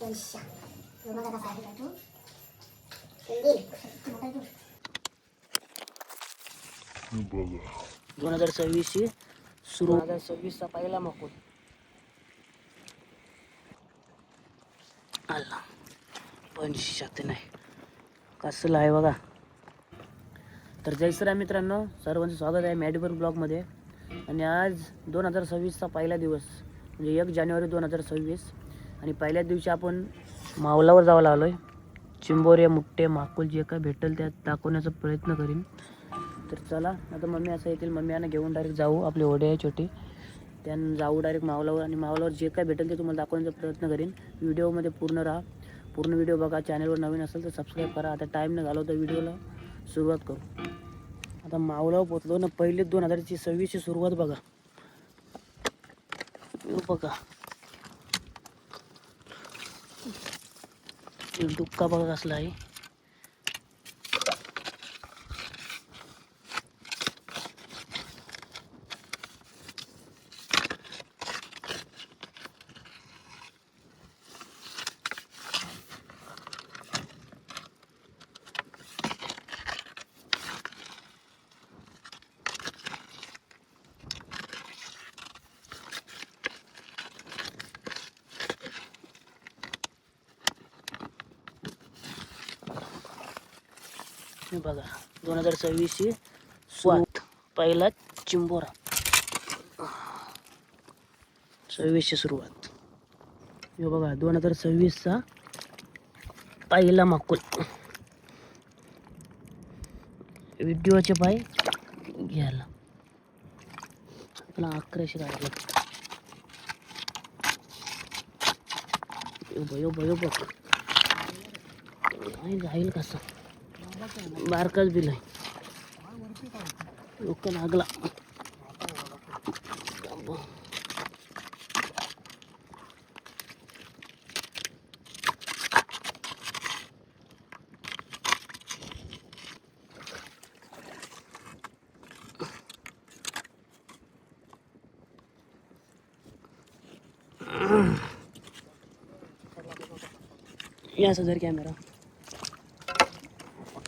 पैसा बघा कसा आहे तू इंदिल बघा 2026 ची सुरू 2026 चा पहिला मकूल आला पण शक्य नाही कसलं आहे बघा. तर जय श्रीराम मित्रांनो, सर्वांचं स्वागत आहे मॅडीवर ब्लॉगमध्ये. आणि आज 2026चा पहिला दिवस म्हणजे 1 जानेवारी 2026 आणि पहिल्याच दिवशी आपण मावलावर जायला आलो आहे. चिंबोरे मुट्टे माकुल जे काय भेटेल त्यात दाखवण्याचा प्रयत्न करीन. तर चला आता मम्मी असं येतील, मम्मी यांना घेऊन डायरेक्ट जाऊ, आपली ओढे आहे छोटी त्यानं जाऊ डायरेक्ट मावलावर आणि मावलावर जे काय भेटेल ते तुम्हाला दाखवण्याचा प्रयत्न करीन. व्हिडिओमध्ये पूर्ण राहा, पूर्ण व्हिडिओ बघा. चॅनलवर नवीन असेल तर सबस्क्राईब करा. आता टाईम न घालवता व्हिडिओला सुरुवात करू. आता मावलावर पोचलो ना, पहिले 2026 ची सुरुवात बघा. बघा डुक्का बघा कसला आहे. हे बघा 2026 ची सुरुवात, पहिला चिंबोरा 26 ची सुरुवात. हे बघा 2026 चा पहिला माकुल. व्हिडिओचे पाय घ्यायला आपला 1100 काढला. यो बघ जाईल कसा बारकाच बिल आहे. लोक लागला या जर कॅमेरा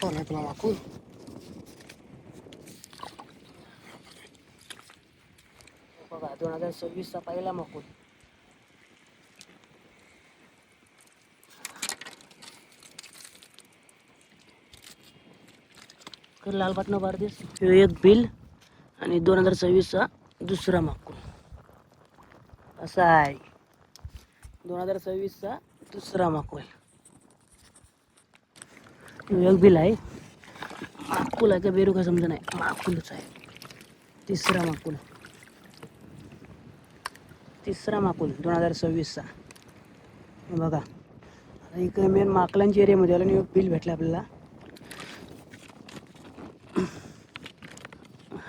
नाही तुला माकूल. बघा 2026 चा पहिला माकूल. कर लाल बटना बार दिस. एक बिल आणि 2026 चा दुसरा माकूल असा आहे. 2026 चा दुसरा माकूल. एक बिल आहे. माकुल आहे का बेरू का समजा नाही, माकुलच आहे. तिसरा माकुल 2026 चा बघा. इकडे मेन माकलांच्या एरियामध्ये आलं आणि बिल भेटलं आपल्याला.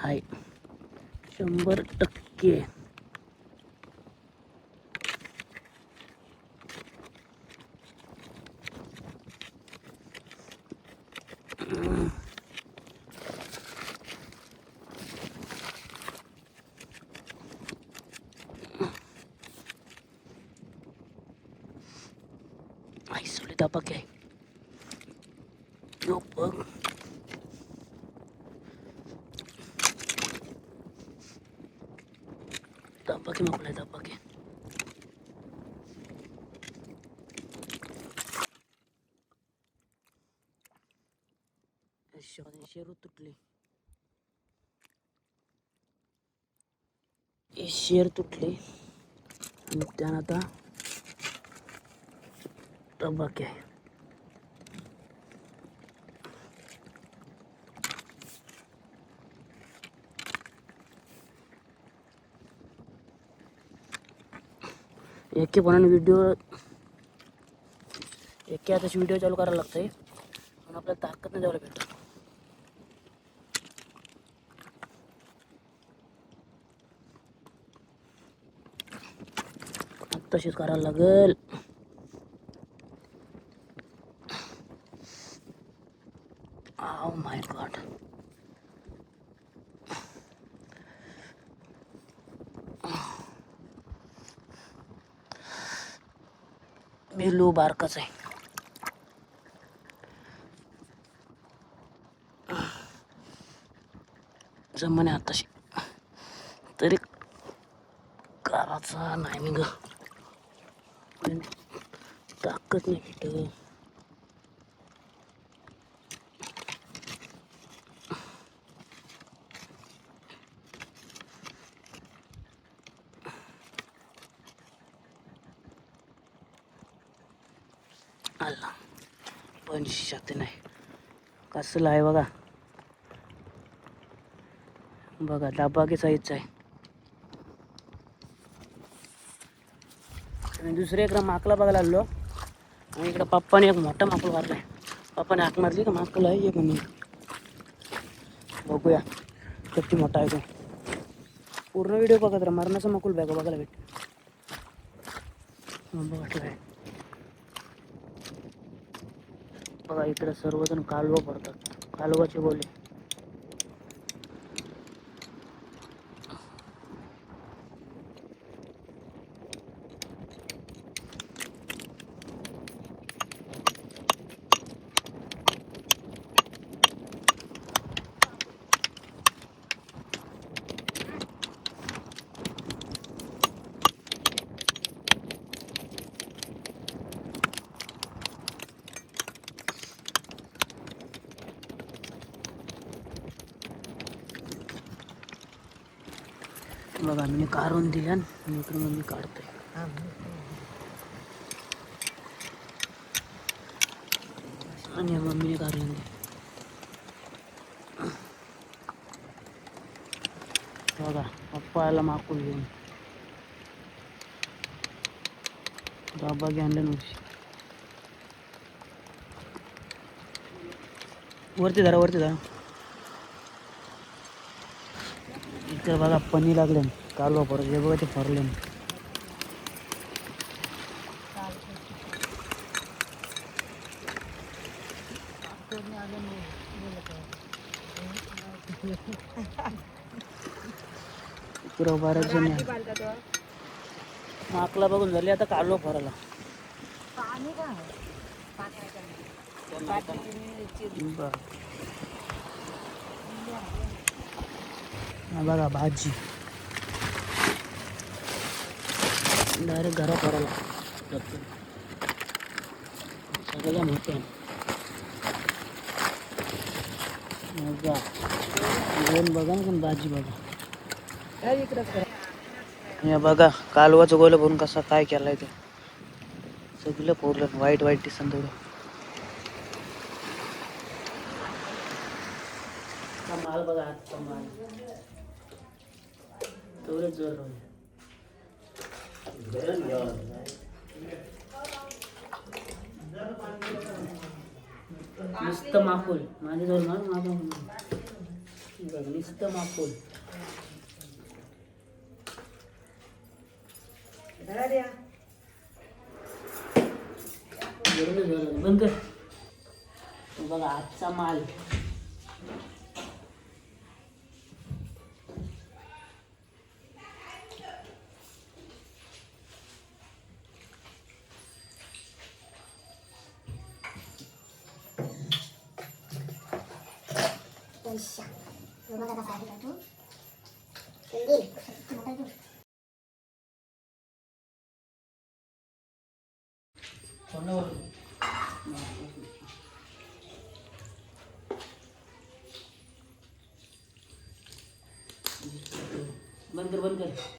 हाय 100%. Sulit apa kay? Lupag. Tapake makulay tapake. Sheru तुटली. शेर तुटली आणि त्यानं आता टबाके आहे. एकेपणाने आताच व्हिडिओ चालू करायला लागतंय म्हणून आपल्याला ताकद नाही द्यायला भेटत. तशीच करायला लागेल. Oh my God. बेलू बारकाच आहे. जमणे आताशी तरी कराचा नाही ग, ताकद नाही कुठं. आला पण शाते नाही. कसलं आहे बघा, बघा डाबागी साईजचा आहे. आणि दुसरे इकडं माकला बघायला आलो. आणि इकडं पप्पाने एक मोठा माकूल मारलाय. पप्पाने हाक मारली का माकूल आहे ये म्हणून. बघूया किती मोठा आहे तो. पूर्ण व्हिडिओ बघत राहा. मरणाचा माकूल बघायला भेट. वाटलाय बघा, इकडे सर्वजण कालवा पडतात. कालवाचे बोले बघा. मी काढून दिल्या आणि इकडून मी काढतोय. आणि मम्मीने काढून दे. बघा पप्पा आला माकूल घेऊन. बाबा आणलं नव्हती. वरती धरा, वरती धरा. इकडे बघा पनी लागले कालवा परत. हे बघा ते फरले. इकडं बऱ्याच जण माकला बघून झाली. आता कालवा फराला. बघा भाजी डायरेक्ट घरा फराला. सगळ्या मोठ्या बघा. बघा ना पण भाजी बघा. हे बघा कालवाचं गोलं भरून कसा काय केलाय ते. सगळं पोरलं वाईट वाईट दिसन थोडं. माल बघा, आजचा माल तेवढेच जोर राहू. नुसतं माकूल माझे जोर मार. माझा नुसतं माकूल. बंद कर. बघा आजचा माल. पैसा बघा कसा आहे तो. इंदिल मोठा आहे बंद कर, बंद कर.